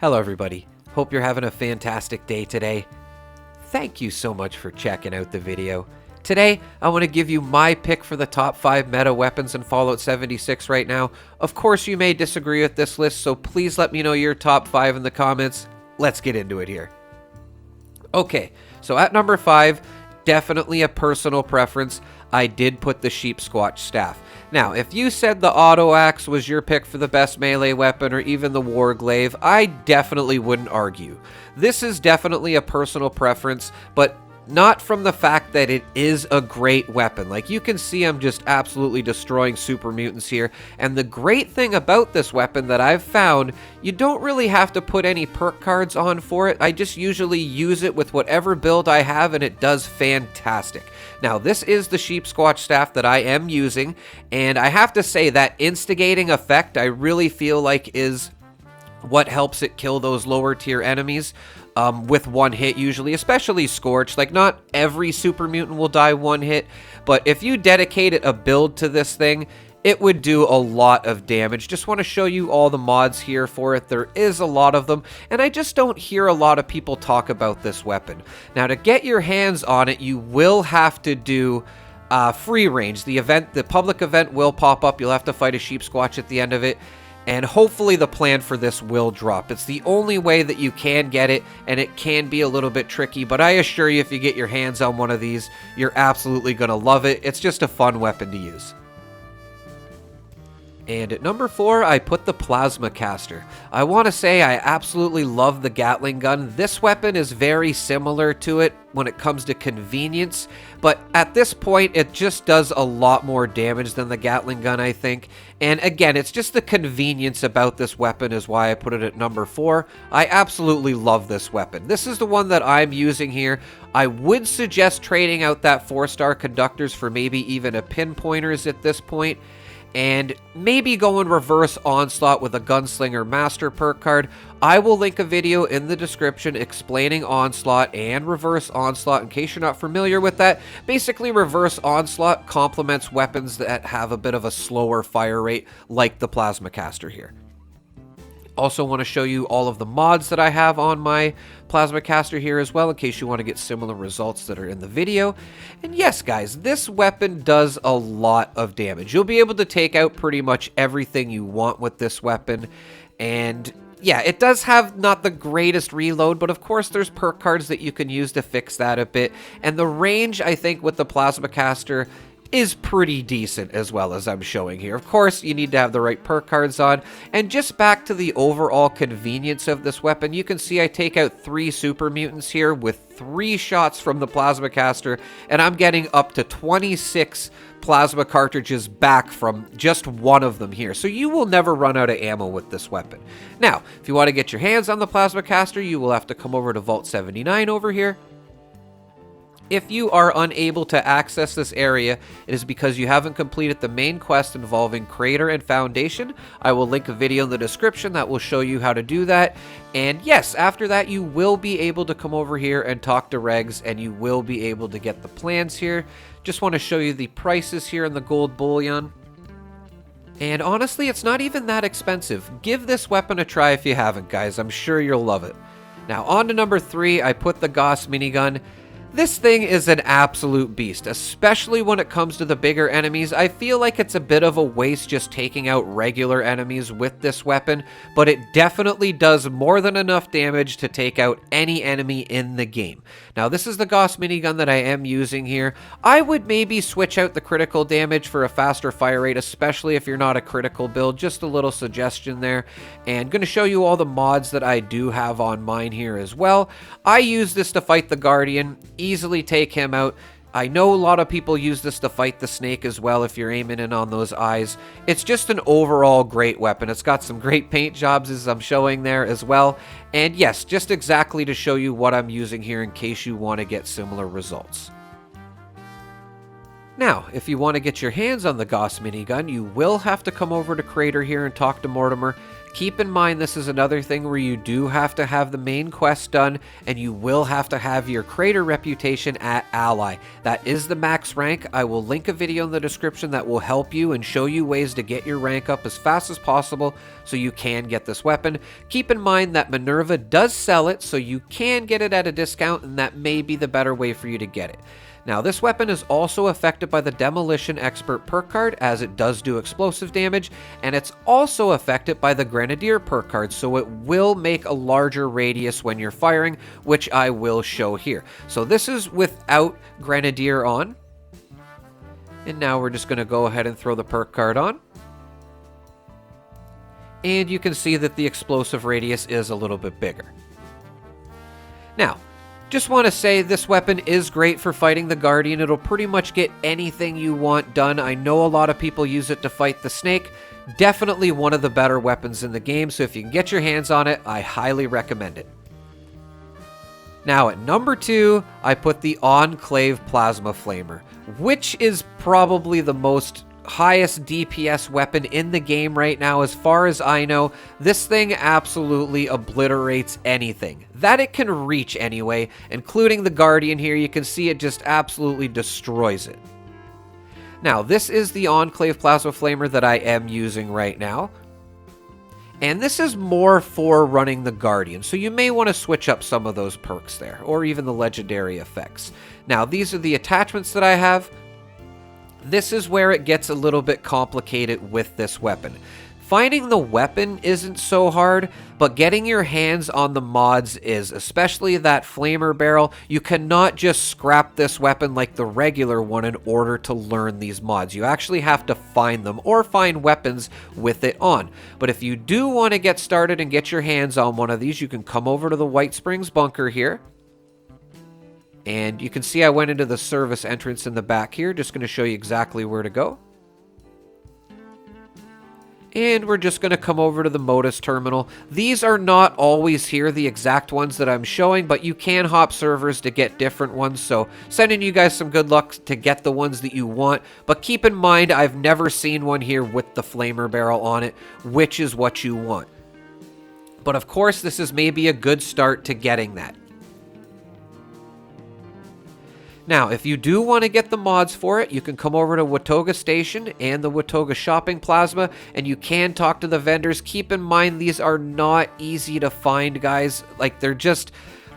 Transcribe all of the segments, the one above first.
Hello everybody, hope you're having a fantastic day today. Thank you so much for checking out the video. Today, I want to give you my pick for the top 5 meta weapons in Fallout 76 right now. Of course, you may disagree with this list, so please let me know your top 5 in the comments. Let's get into it here. Okay, so at number 5, definitely a personal preference, I did put the Sheepsquatch staff. Now, if you said the auto axe was your pick for the best melee weapon or even the warglaive, I definitely wouldn't argue. This is definitely a personal preference, but not from the fact that it is a great weapon. Like you can see, I'm just absolutely destroying super mutants here. And the great thing about this weapon that I've found, you don't really have to put any perk cards on for it. I just usually use it with whatever build I have and it does fantastic. Now, this is the Sheepsquatch staff that I am using, and I have to say that instigating effect I really feel like is what helps it kill those lower tier enemies with one hit usually, especially Scorch. Like, not every super mutant will die one hit, but if you dedicated a build to this thing, it would do a lot of damage. Just want to show you all the mods here for it. There is a lot of them, and I just don't hear a lot of people talk about this weapon. Now, to get your hands on it, you will have to do free range. The public event will pop up. You'll have to fight a Sheepsquatch at the end of it, and hopefully the plan for this will drop. It's the only way that you can get it, and it can be a little bit tricky, but I assure you, if you get your hands on one of these, you're absolutely going to love it. It's just a fun weapon to use. And at number 4, I put the Plasma Caster. I want to say I absolutely love the Gatling gun. This weapon is very similar to it when it comes to convenience, but at this point, it just does a lot more damage than the Gatling gun, I think. And again, it's just the convenience about this weapon is why I put it at number 4. I absolutely love this weapon. This is the one that I'm using here. I would suggest trading out that 4-star conductors for maybe even a pinpointers at this point, and maybe go in reverse onslaught with a gunslinger master perk card. I will link a video in the description explaining onslaught and reverse onslaught in case you're not familiar with that. Basically, reverse onslaught complements weapons that have a bit of a slower fire rate, like the Plasma Caster here. Also want to show you all of the mods that I have on my Plasma Caster here as well, in case you want to get similar results that are in the video. And yes, guys, this weapon does a lot of damage. You'll be able to take out pretty much everything you want with this weapon. And yeah, it does have not the greatest reload, but of course there's perk cards that you can use to fix that a bit. And the range, I think, with the Plasma Caster is pretty decent as well, as I'm showing here. Of course, you need to have the right perk cards on. And just back to the overall convenience of this weapon, you can see I take out 3 super mutants here with 3 shots from the Plasma Caster, and I'm getting up to 26 plasma cartridges back from just one of them here. So you will never run out of ammo with this weapon. Now, if you want to get your hands on the Plasma Caster, you will have to come over to Vault 79 over here. If you are unable to access this area, it is because you haven't completed the main quest involving Crater and Foundation. I will link a video in the description that will show you how to do that. And yes, after that, you will be able to come over here and talk to Regs, and you will be able to get the plans here. Just want to show you the prices here in the gold bullion. And honestly, it's not even that expensive. Give this weapon a try if you haven't, guys. I'm sure you'll love it. Now, on to number 3, I put the Gauss minigun. This thing is an absolute beast, especially when it comes to the bigger enemies. I feel like it's a bit of a waste just taking out regular enemies with this weapon, but it definitely does more than enough damage to take out any enemy in the game. Now, this is the Gauss minigun that I am using here. I would maybe switch out the critical damage for a faster fire rate, especially if you're not a critical build. Just a little suggestion there. And going to show you all the mods that I do have on mine here as well. I use this to fight the Guardian. Easily take him out. I know a lot of people use this to fight the snake as well if you're aiming in on those eyes. It's just an overall great weapon. It's got some great paint jobs as I'm showing there as well. And yes, just exactly to show you what I'm using here in case you want to get similar results. Now, if you want to get your hands on the Gauss minigun, you will have to come over to Crater here and talk to Mortimer. Keep in mind, this is another thing where you do have to have the main quest done, and you will have to have your crater reputation at ally. That is the max rank. I will link a video in the description that will help you and show you ways to get your rank up as fast as possible so you can get this weapon. Keep in mind that Minerva does sell it, so you can get it at a discount, and that may be the better way for you to get it. Now, this weapon is also affected by the Demolition Expert perk card, as it does do explosive damage, and it's also affected by the Grenadier perk card, so it will make a larger radius when you're firing, which I will show here. So this is without Grenadier on, and now we're just going to go ahead and throw the perk card on. And you can see that the explosive radius is a little bit bigger. Now, just want to say this weapon is great for fighting the Guardian. It'll pretty much get anything you want done. I know a lot of people use it to fight the Snake. Definitely one of the better weapons in the game, so if you can get your hands on it, I highly recommend it. Now at number 2, I put the Enclave Plasma Flamer, which is probably the most highest DPS weapon in the game right now. As far as I know, this thing absolutely obliterates anything that it can reach anyway, including the Guardian here. You can see it just absolutely destroys it. Now, this is the Enclave Plasma Flamer that I am using right now, and this is more for running the Guardian, so you may want to switch up some of those perks there, or even the legendary effects. Now, these are the attachments that I have. This is where it gets a little bit complicated with this weapon. Finding the weapon isn't so hard, but getting your hands on the mods is, especially that flamer barrel. You cannot just scrap this weapon like the regular one in order to learn these mods. You actually have to find them or find weapons with it on. But if you do want to get started and get your hands on one of these, you can come over to the White Springs bunker here. And you can see I went into the service entrance in the back here. Just going to show you exactly where to go. And we're just going to come over to the Modus terminal. These are not always here, the exact ones that I'm showing, but you can hop servers to get different ones. So sending you guys some good luck to get the ones that you want. But keep in mind, I've never seen one here with the flamer barrel on it, which is what you want. But of course, this is maybe a good start to getting that. Now, if you do want to get the mods for it, you can come over to Watoga Station and the Watoga Shopping Plaza, and you can talk to the vendors. Keep in mind, these are not easy to find, guys. Like, they're just...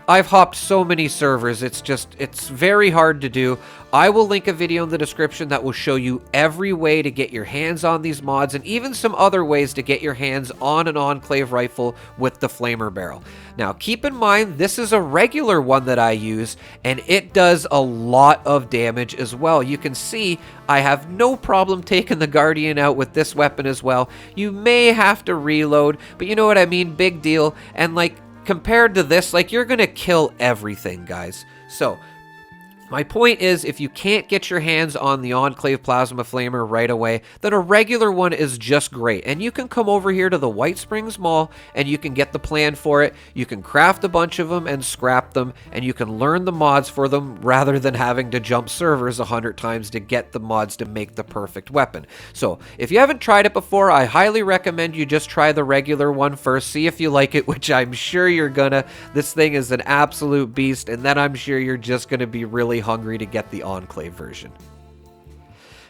I've hopped so many servers, it's very hard to do. I will link a video in the description that will show you every way to get your hands on these mods, and even some other ways to get your hands on an Enclave rifle with the flamer barrel. Now, keep in mind, this is a regular one that I use, and it does a lot of damage as well. You can see I have no problem taking the Guardian out with this weapon as well. You may have to reload, but you know what I mean, big deal. And like, compared to this, like, you're gonna kill everything, guys. So my point is, if you can't get your hands on the Enclave Plasma Flamer right away, then a regular one is just great. And you can come over here to the White Springs Mall, and you can get the plan for it. You can craft a bunch of them and scrap them, and you can learn the mods for them rather than having to jump servers 100 times to get the mods to make the perfect weapon. So if you haven't tried it before, I highly recommend you just try the regular one first. See if you like it, which I'm sure you're gonna. This thing is an absolute beast, and then I'm sure you're just gonna be really hungry to get the Enclave version.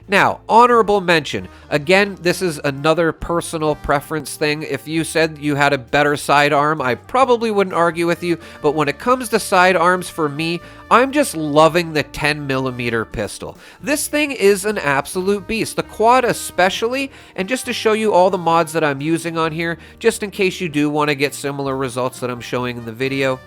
Now, honorable mention. Again, this is another personal preference thing. If you said you had a better sidearm, I probably wouldn't argue with you, but when it comes to sidearms, for me, I'm just loving the 10mm pistol. This thing is an absolute beast. The quad especially, and just to show you all the mods that I'm using on here, just in case you do want to get similar results that I'm showing in the video,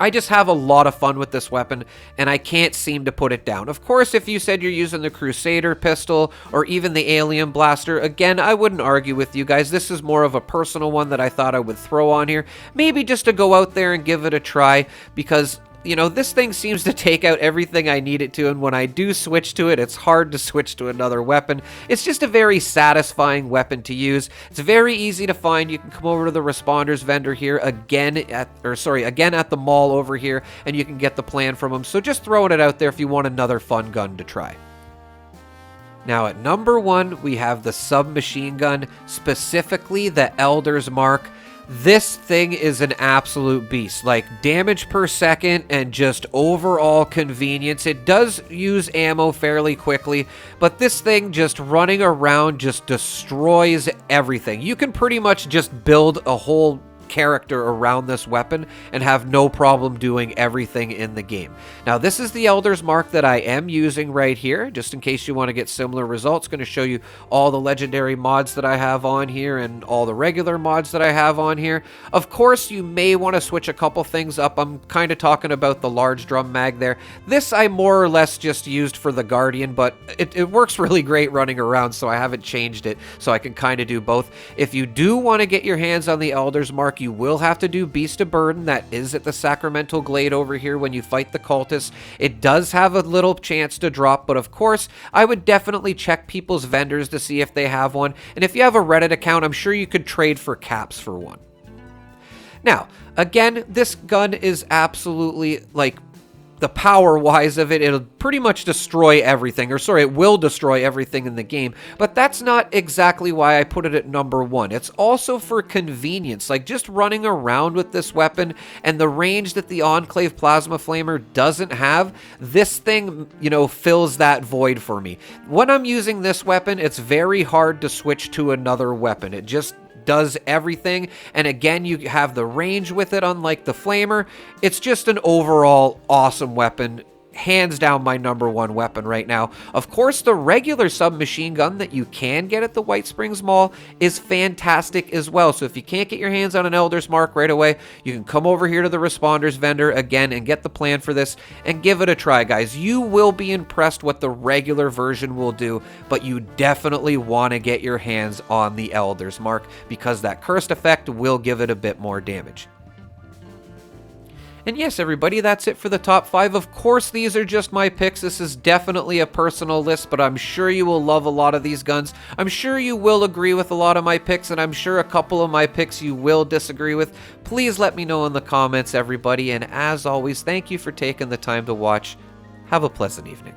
I just have a lot of fun with this weapon, and I can't seem to put it down. Of course, if you said you're using the Crusader pistol or even the Alien Blaster, again, I wouldn't argue with you guys. This is more of a personal one that I thought I would throw on here. Maybe just to go out there and give it a try, because, you know, this thing seems to take out everything I need it to, and when I do switch to it, it's hard to switch to another weapon. It's just a very satisfying weapon to use. It's very easy to find. You can come over to the Responders vendor here again at the mall over here, and you can get the plan from them. So just throwing it out there if you want another fun gun to try. Now at number 1, we have the submachine gun, specifically the Elder's Mark. This thing is an absolute beast, like damage per second and just overall convenience. It does use ammo fairly quickly, but this thing just running around just destroys everything. You can pretty much just build a whole character around this weapon and have no problem doing everything in the game. Now this is the Elder's Mark that I am using right here, just in case you want to get similar results. Going to show you all the legendary mods that I have on here and all the regular mods that I have on here. Of course, you may want to switch a couple things up. I'm kind of talking about the large drum mag there. This I more or less just used for the Guardian, but it works really great running around, so I haven't changed it, so I can kind of do both. If you do want to get your hands on the Elder's Mark, you will have to do Beast of Burden. That is at the Sacramental Glade over here when you fight the cultists. It does have a little chance to drop, but of course, I would definitely check people's vendors to see if they have one. And if you have a Reddit account, I'm sure you could trade for caps for one. Now, again, this gun is absolutely, like, the power-wise of it, it'll pretty much destroy everything, or sorry, it will destroy everything in the game, but that's not exactly why I put it at number 1. It's also for convenience, like just running around with this weapon and the range that the Enclave Plasma Flamer doesn't have, this thing, you know, fills that void for me. When I'm using this weapon, it's very hard to switch to another weapon. It just does everything, and again, you have the range with it, unlike the Flamer. It's just an overall awesome weapon. Hands down my number 1 weapon right now. Of course, the regular submachine gun that you can get at the White Springs Mall is fantastic as well. So if you can't get your hands on an Elder's Mark right away, you can come over here to the Responders vendor again and get the plan for this and give it a try, guys. You will be impressed what the regular version will do, but you definitely want to get your hands on the Elder's Mark because that cursed effect will give it a bit more damage. And yes, everybody, that's it for the top 5. Of course, these are just my picks. This is definitely a personal list, but I'm sure you will love a lot of these guns. I'm sure you will agree with a lot of my picks, and I'm sure a couple of my picks you will disagree with. Please let me know in the comments, everybody. And as always, thank you for taking the time to watch. Have a pleasant evening.